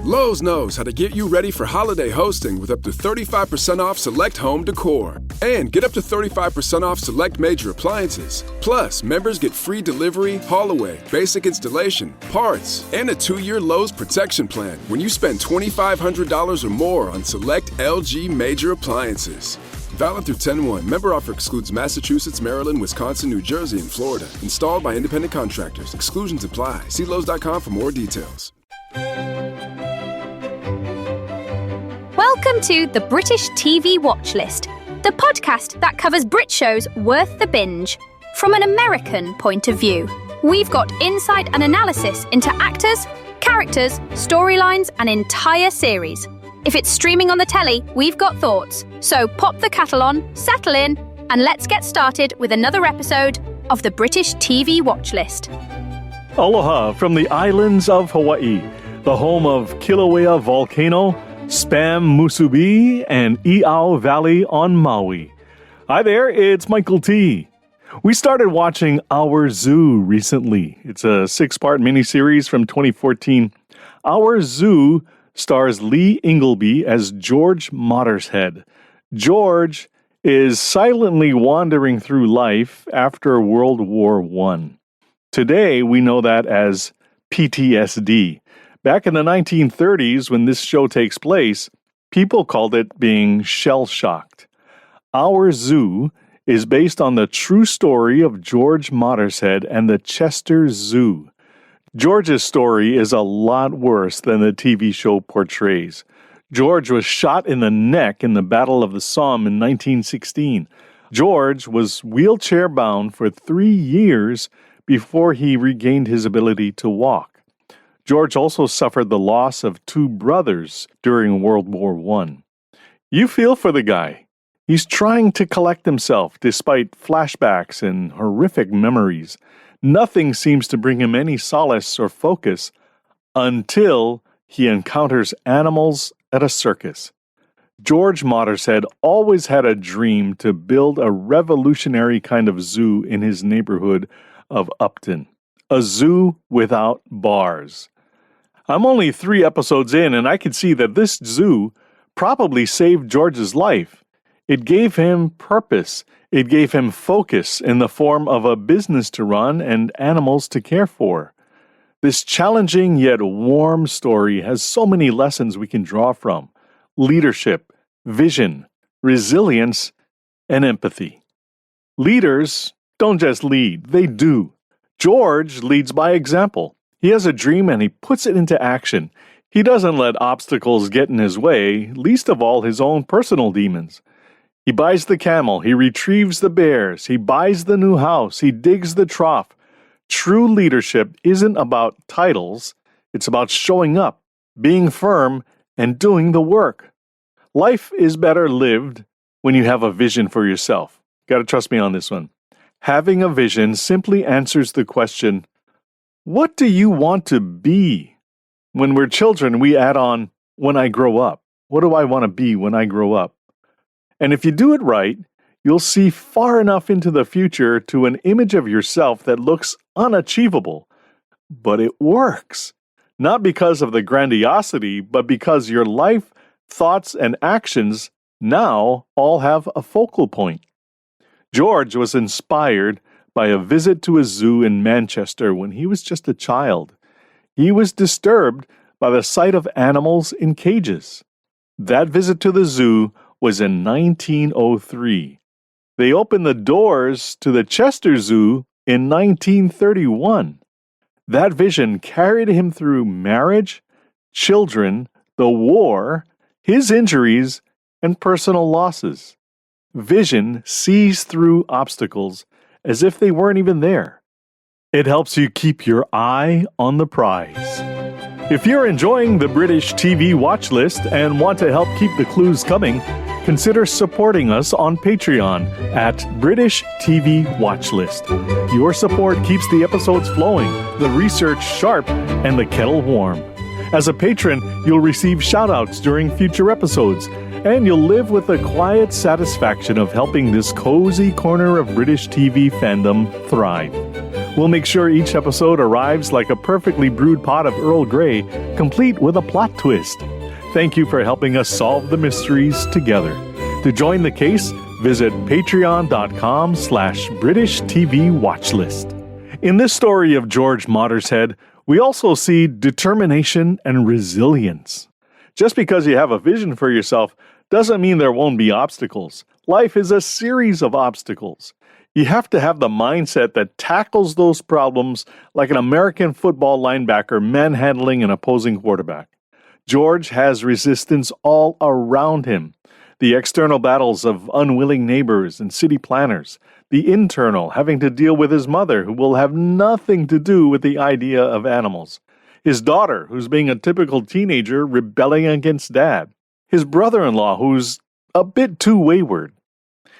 Lowe's knows how to get you ready for holiday hosting with up to 35% off select home decor. And get up to 35% off select major appliances. Plus, members get free delivery, haul-away, basic installation, parts, and a 2-year Lowe's protection plan when you spend $2,500 or more on select LG major appliances. Valid through 10/1. Member offer excludes Massachusetts, Maryland, Wisconsin, New Jersey, and Florida. Installed by independent contractors. Exclusions apply. See Lowe's.com for more details. Welcome to the British TV Watchlist, the podcast that covers Brit shows worth the binge from an American point of view. We've got insight and analysis into actors, characters, storylines, and entire series. If it's streaming on the telly, we've got thoughts. So pop the kettle on, settle in, and let's get started with another episode of the British TV Watchlist. Aloha from the islands of Hawaii, the home of Kilauea Volcano, Spam Musubi, and Iao Valley on Maui. Hi there, it's Michael T. We started watching Our Zoo recently. It's a 6-part miniseries from 2014. Our Zoo stars Lee Ingleby as George Mottershead. George is silently wandering through life after World War I. Today, we know that as PTSD. Back in the 1930s, when this show takes place, people called it being shell-shocked. Our Zoo is based on the true story of George Mottershead and the Chester Zoo. George's story is a lot worse than the TV show portrays. George was shot in the neck in the Battle of the Somme in 1916. George was wheelchair-bound for 3 years before he regained his ability to walk. George also suffered the loss of 2 brothers during World War I. You feel for the guy. He's trying to collect himself despite flashbacks and horrific memories. Nothing seems to bring him any solace or focus until he encounters animals at a circus. George Mottershead always had a dream to build a revolutionary kind of zoo in his neighborhood of Upton. A zoo without bars. I'm only 3 episodes in, and I can see that this zoo probably saved George's life. It gave him purpose. It gave him focus in the form of a business to run and animals to care for. This challenging yet warm story has so many lessons we can draw from: leadership, vision, resilience, and empathy. Leaders don't just lead, they do. George leads by example. He has a dream and he puts it into action. He doesn't let obstacles get in his way, least of all his own personal demons. He buys the camel, he retrieves the bears, he buys the new house, he digs the trough. True leadership isn't about titles, it's about showing up, being firm, and doing the work. Life is better lived when you have a vision for yourself. Gotta trust me on this one. Having a vision simply answers the question, what do you want to be? When we're children, we add on, when I grow up. What do I want to be when I grow up? And if you do it right, you'll see far enough into the future to an image of yourself that looks unachievable. But it works. Not because of the grandiosity, but because your life, thoughts, and actions now all have a focal point. George was inspired by a visit to a zoo in Manchester when he was just a child. He was disturbed by the sight of animals in cages. That visit to the zoo was in 1903. They opened the doors to the Chester Zoo in 1931. That vision carried him through marriage, children, the war, his injuries, and personal losses. Vision sees through obstacles as if they weren't even there. It helps you keep your eye on the prize. If you're enjoying the British TV Watchlist and want to help keep the clues coming, consider supporting us on Patreon at British TV Watchlist. Your support keeps the episodes flowing, the research sharp, and the kettle warm. As a patron, you'll receive shout-outs during future episodes, and you'll live with the quiet satisfaction of helping this cozy corner of British TV fandom thrive. We'll make sure each episode arrives like a perfectly brewed pot of Earl Grey, complete with a plot twist. Thank you for helping us solve the mysteries together. To join the case, visit patreon.com/British TV Watchlist. In this story of George Mottershead, we also see determination and resilience. Just because you have a vision for yourself doesn't mean there won't be obstacles. Life is a series of obstacles. You have to have the mindset that tackles those problems like an American football linebacker manhandling an opposing quarterback. George has resistance all around him. The external battles of unwilling neighbors and city planners. The internal, having to deal with his mother, who will have nothing to do with the idea of animals. His daughter, who's being a typical teenager rebelling against dad. His brother-in-law, who's a bit too wayward.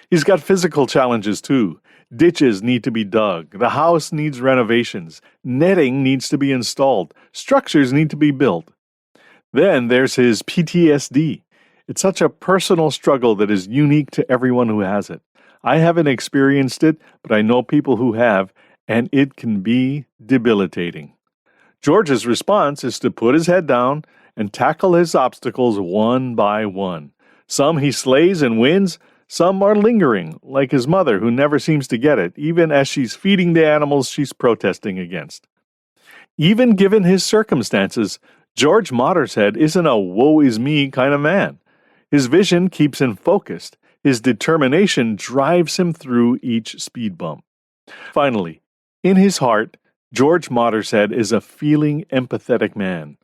He's got physical challenges too. Ditches need to be dug. The house needs renovations. Netting needs to be installed. Structures need to be built. Then there's his PTSD. It's such a personal struggle that is unique to everyone who has it. I haven't experienced it, but I know people who have, and it can be debilitating. George's response is to put his head down and tackle his obstacles one by one. Some he slays and wins. Some are lingering, like his mother, who never seems to get it, even as she's feeding the animals she's protesting against. Even given his circumstances, George Mottershead isn't a woe-is-me kind of man. His vision keeps him focused. His determination drives him through each speed bump. Finally, in his heart, George Mottershead is a feeling, empathetic man.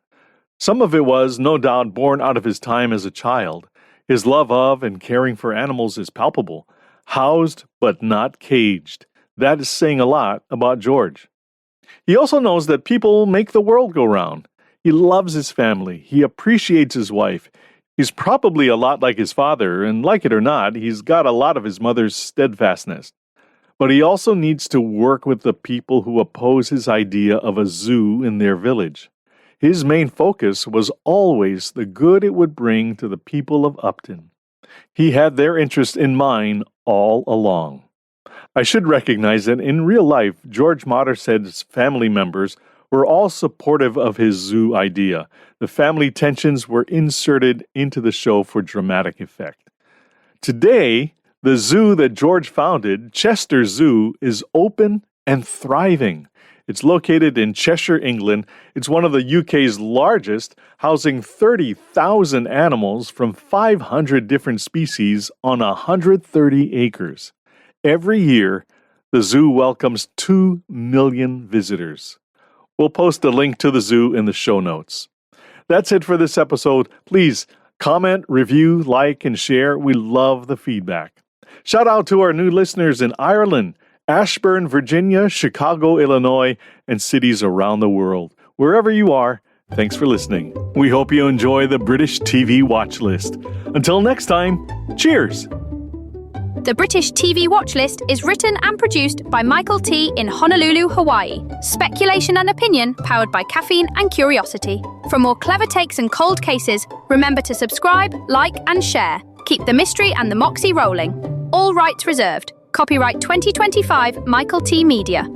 Some of it was, no doubt, born out of his time as a child. His love of and caring for animals is palpable. Housed but not caged. That is saying a lot about George. He also knows that people make the world go round. He loves his family. He appreciates his wife. He's probably a lot like his father, and like it or not, he's got a lot of his mother's steadfastness. But he also needs to work with the people who oppose his idea of a zoo in their village. His main focus was always the good it would bring to the people of Upton. He had their interest in mind all along. I should recognize that in real life, George Mottershed's family members were all supportive of his zoo idea. The family tensions were inserted into the show for dramatic effect. Today, the zoo that George founded, Chester Zoo, is open and thriving. It's located in Cheshire, England. It's one of the UK's largest, housing 30,000 animals from 500 different species on 130 acres. Every year, the zoo welcomes 2 million visitors. We'll post a link to the zoo in the show notes. That's it for this episode. Please comment, review, like, and share. We love the feedback. Shout out to our new listeners in Ireland, Ashburn, Virginia, Chicago, Illinois, and cities around the world. Wherever you are, thanks for listening. We hope you enjoy the British TV Watchlist. Until next time, cheers! The British TV Watchlist is written and produced by Michael T. in Honolulu, Hawaii. Speculation and opinion powered by caffeine and curiosity. For more clever takes and cold cases, remember to subscribe, like, and share. Keep the mystery and the moxie rolling. All rights reserved. Copyright 2025 Michael T. Media.